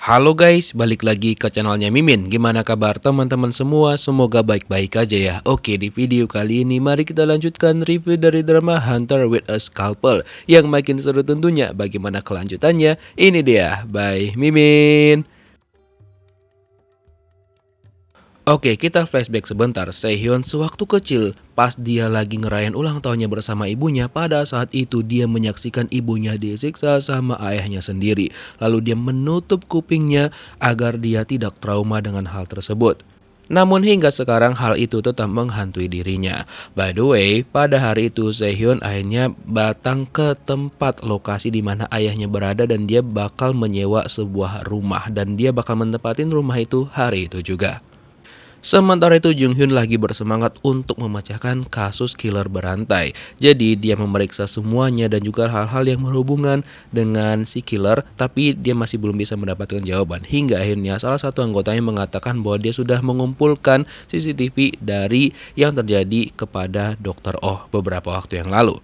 Halo guys, balik lagi ke channelnya Mimin. Gimana kabar teman-teman semua? Semoga baik-baik aja ya. Oke, di video kali ini mari kita lanjutkan review dari drama Hunter with a Scalpel yang makin seru tentunya. Bagaimana kelanjutannya? Ini dia, by Mimin. Oke, kita flashback sebentar. Sehyeon sewaktu kecil, pas dia lagi ngerayain ulang tahunnya bersama ibunya, pada saat itu dia menyaksikan ibunya disiksa sama ayahnya sendiri. Lalu dia menutup kupingnya agar dia tidak trauma dengan hal tersebut. Namun hingga sekarang hal itu tetap menghantui dirinya. By the way, pada hari itu Sehyeon akhirnya datang ke tempat lokasi di mana ayahnya berada dan dia bakal menyewa sebuah rumah dan dia bakal menempatin rumah itu hari itu juga. Sementara itu Jung Hyun lagi bersemangat untuk memecahkan kasus killer berantai. Jadi dia memeriksa semuanya dan juga hal-hal yang berhubungan dengan si killer, tapi dia masih belum bisa mendapatkan jawaban. Hingga akhirnya salah satu anggotanya mengatakan bahwa dia sudah mengumpulkan CCTV dari yang terjadi kepada Dr. Oh beberapa waktu yang lalu.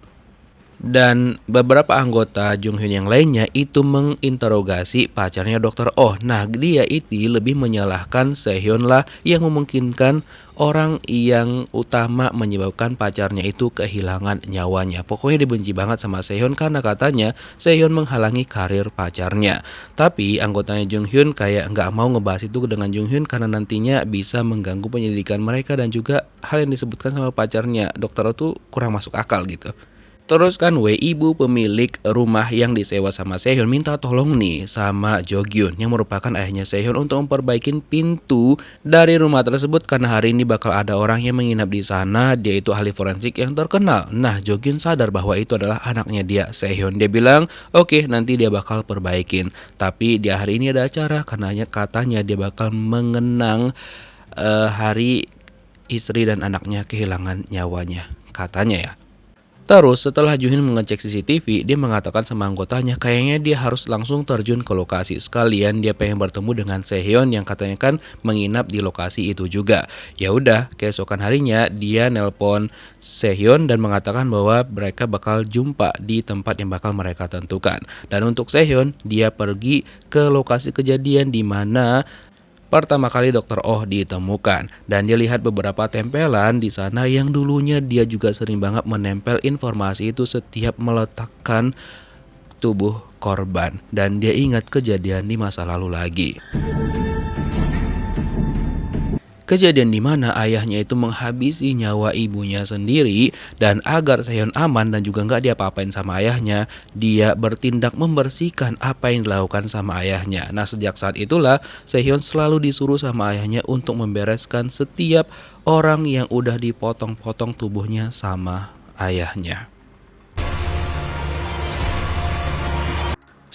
Dan beberapa anggota Jung Hyun yang lainnya itu menginterogasi pacarnya Dr. Oh. Nah, dia itu lebih menyalahkan Sehyeon lah yang memungkinkan orang yang utama menyebabkan pacarnya itu kehilangan nyawanya. Pokoknya dibenci banget sama Sehyeon karena katanya Sehyeon menghalangi karir pacarnya. Tapi anggotanya Jung Hyun kayak nggak mau ngebahas itu dengan Jung Hyun karena nantinya bisa mengganggu penyelidikan mereka dan juga hal yang disebutkan sama pacarnya Dr. Oh tuh kurang masuk akal gitu. Terus kan ibu pemilik rumah yang disewa sama Sehyeon minta tolong nih sama Jo Gyun yang merupakan ayahnya Sehyeon untuk memperbaiki pintu dari rumah tersebut karena hari ini bakal ada orang yang menginap di sana, dia itu ahli forensik yang terkenal. Nah, Jo Gyun sadar bahwa itu adalah anaknya dia, Sehyeon. Dia bilang, "Oke, nanti dia bakal perbaikin." Tapi di hari ini ada acara karena katanya dia bakal mengenang hari istri dan anaknya kehilangan nyawanya, katanya ya. Terus setelah Juhin mengecek CCTV, dia mengatakan sama anggotanya kayaknya dia harus langsung terjun ke lokasi. Sekalian dia pengen bertemu dengan Sehyeon yang katanya kan menginap di lokasi itu juga. Ya udah, keesokan harinya dia nelpon Sehyeon dan mengatakan bahwa mereka bakal jumpa di tempat yang bakal mereka tentukan. Dan untuk Sehyeon, dia pergi ke lokasi kejadian di mana pertama kali Dr. Oh ditemukan dan dia lihat beberapa tempelan di sana yang dulunya dia juga sering banget menempel informasi itu setiap meletakkan tubuh korban dan dia ingat kejadian di masa lalu lagi. Kejadian di mana ayahnya itu menghabisi nyawa ibunya sendiri dan agar Sehyeon aman dan juga nggak diapa-apain sama ayahnya, dia bertindak membersihkan apa yang dilakukan sama ayahnya. Nah, sejak saat itulah Sehyeon selalu disuruh sama ayahnya untuk membereskan setiap orang yang udah dipotong-potong tubuhnya sama ayahnya.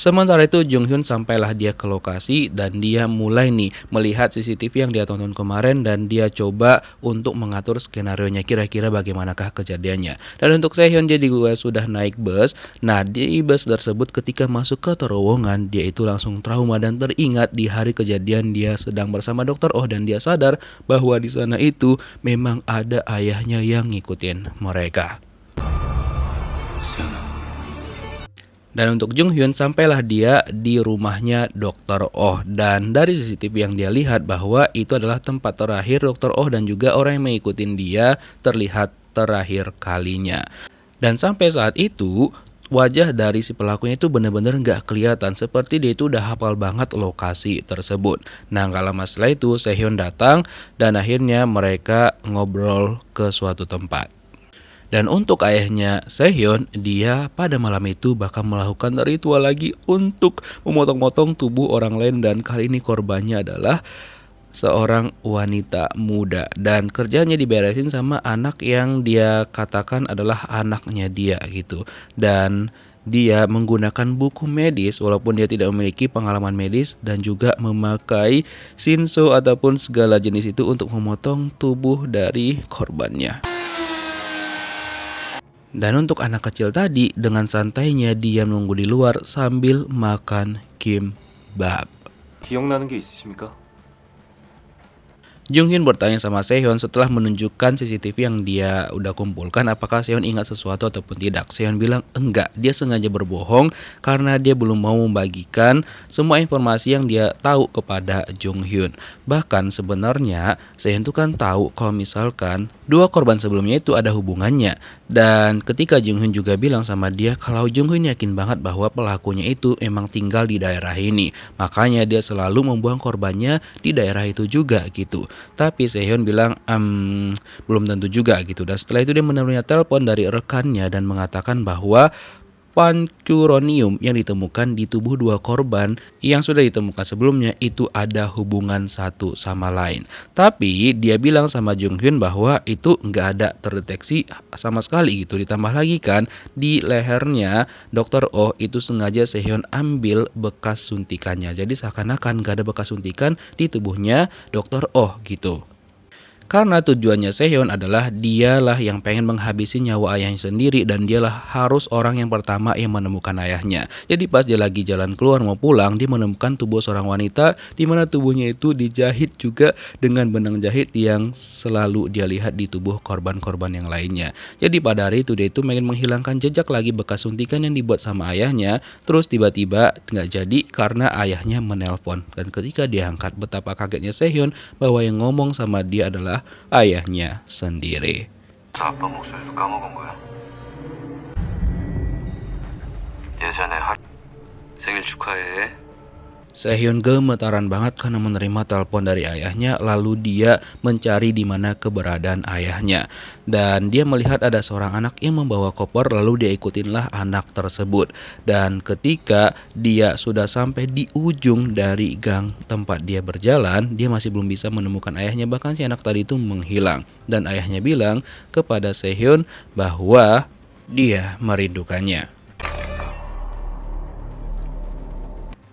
Sementara itu Jung Hyun sampailah dia ke lokasi dan dia mulai nih melihat CCTV yang dia tonton kemarin dan dia coba untuk mengatur skenario-nya kira-kira bagaimanakah kejadiannya. Dan untuk Sehyeon jadi gue sudah naik bus. Nah, di bus tersebut ketika masuk ke terowongan dia itu langsung trauma dan teringat di hari kejadian dia sedang bersama Dr. Oh dan dia sadar bahwa di sana itu memang ada ayahnya yang ngikutin mereka. Dan untuk Jung Hyun sampailah dia di rumahnya Dr. Oh dan dari CCTV yang dia lihat bahwa itu adalah tempat terakhir Dr. Oh dan juga orang yang mengikuti dia terlihat terakhir kalinya. Dan sampai saat itu wajah dari si pelakunya itu benar-benar nggak kelihatan seperti dia itu udah hafal banget lokasi tersebut. Nah, nggak lama setelah itu Sehyeon datang dan akhirnya mereka ngobrol ke suatu tempat. Dan untuk ayahnya Sehyeon, dia pada malam itu bakal melakukan ritual lagi untuk memotong-motong tubuh orang lain dan kali ini korbannya adalah seorang wanita muda dan kerjanya diberesin sama anak yang dia katakan adalah anaknya dia gitu. Dan dia menggunakan buku medis walaupun dia tidak memiliki pengalaman medis dan juga memakai shinso ataupun segala jenis itu untuk memotong tubuh dari korbannya. Dan untuk anak kecil tadi, dengan santainya dia menunggu di luar sambil makan kimbap. 기억나는 게 있으십니까? Jung Hyun bertanya sama Sehyon setelah menunjukkan CCTV yang dia udah kumpulkan apakah Sehyon ingat sesuatu ataupun tidak. Sehyon bilang enggak, dia sengaja berbohong karena dia belum mau membagikan semua informasi yang dia tahu kepada Jung Hyun. Bahkan sebenarnya Sehyon tuh kan tahu kalau misalkan dua korban sebelumnya itu ada hubungannya. Dan ketika Jung Hyun juga bilang sama dia kalau Jung Hyun yakin banget bahwa pelakunya itu emang tinggal di daerah ini. Makanya dia selalu membuang korbannya di daerah itu juga gitu. Tapi Sehyon bilang belum tentu juga gitu. Dan setelah itu dia menerima telepon dari rekannya dan mengatakan bahwa pancuronium yang ditemukan di tubuh dua korban yang sudah ditemukan sebelumnya itu ada hubungan satu sama lain. Tapi dia bilang sama Jung Hyun bahwa itu nggak ada terdeteksi sama sekali gitu. Ditambah lagi kan di lehernya Dr. Oh itu sengaja Sehyon ambil bekas suntikannya. Jadi seakan-akan nggak ada bekas suntikan di tubuhnya Dr. Oh gitu. Karena tujuannya Sehyon adalah dialah yang pengen menghabisi nyawa ayahnya sendiri dan dialah harus orang yang pertama yang menemukan ayahnya. Jadi pas dia lagi jalan keluar mau pulang, dia menemukan tubuh seorang wanita di mana tubuhnya itu dijahit juga dengan benang jahit yang selalu dia lihat di tubuh korban-korban yang lainnya. Jadi pada hari itu dia itu pengen menghilangkan jejak lagi bekas suntikan yang dibuat sama ayahnya, terus tiba-tiba nggak jadi karena ayahnya menelpon. Dan ketika dia angkat, betapa kagetnya Sehyon bahwa yang ngomong sama dia adalah ayahnya sendiri. 아빠 목소리도 까먹은 거야? 예전에 생일 축하해. Sehyon gemetaran banget karena menerima telepon dari ayahnya, lalu dia mencari di mana keberadaan ayahnya. Dan dia melihat ada seorang anak yang membawa koper, lalu dia ikutinlah anak tersebut. Dan ketika dia sudah sampai di ujung dari gang tempat dia berjalan, dia masih belum bisa menemukan ayahnya, bahkan si anak tadi itu menghilang. Dan ayahnya bilang kepada Sehyon bahwa dia merindukannya.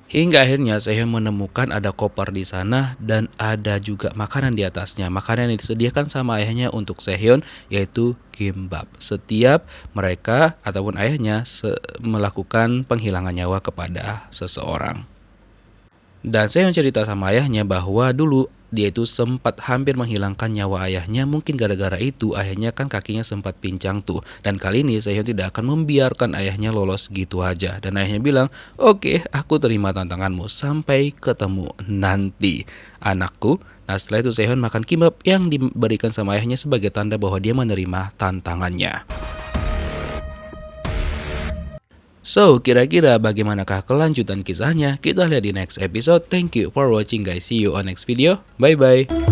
Hingga akhirnya Sehyon menemukan ada koper di sana dan ada juga makanan di atasnya. Makanan yang disediakan sama ayahnya untuk Sehyon yaitu kimbap. Setiap mereka ataupun ayahnya melakukan penghilangan nyawa kepada seseorang. Dan Sehyon cerita sama ayahnya bahwa dulu dia itu sempat hampir menghilangkan nyawa ayahnya. Mungkin gara-gara itu ayahnya kan kakinya sempat pincang tuh. Dan kali ini Sehyon tidak akan membiarkan ayahnya lolos gitu aja. Dan ayahnya bilang, oke, aku terima tantanganmu. Sampai ketemu nanti anakku. Nah setelah itu Sehyon makan kimbap yang diberikan sama ayahnya sebagai tanda bahwa dia menerima tantangannya. So, kira-kira bagaimanakah kelanjutan kisahnya? Kita lihat di next episode. Thank you for watching guys. See you on next video. Bye-bye.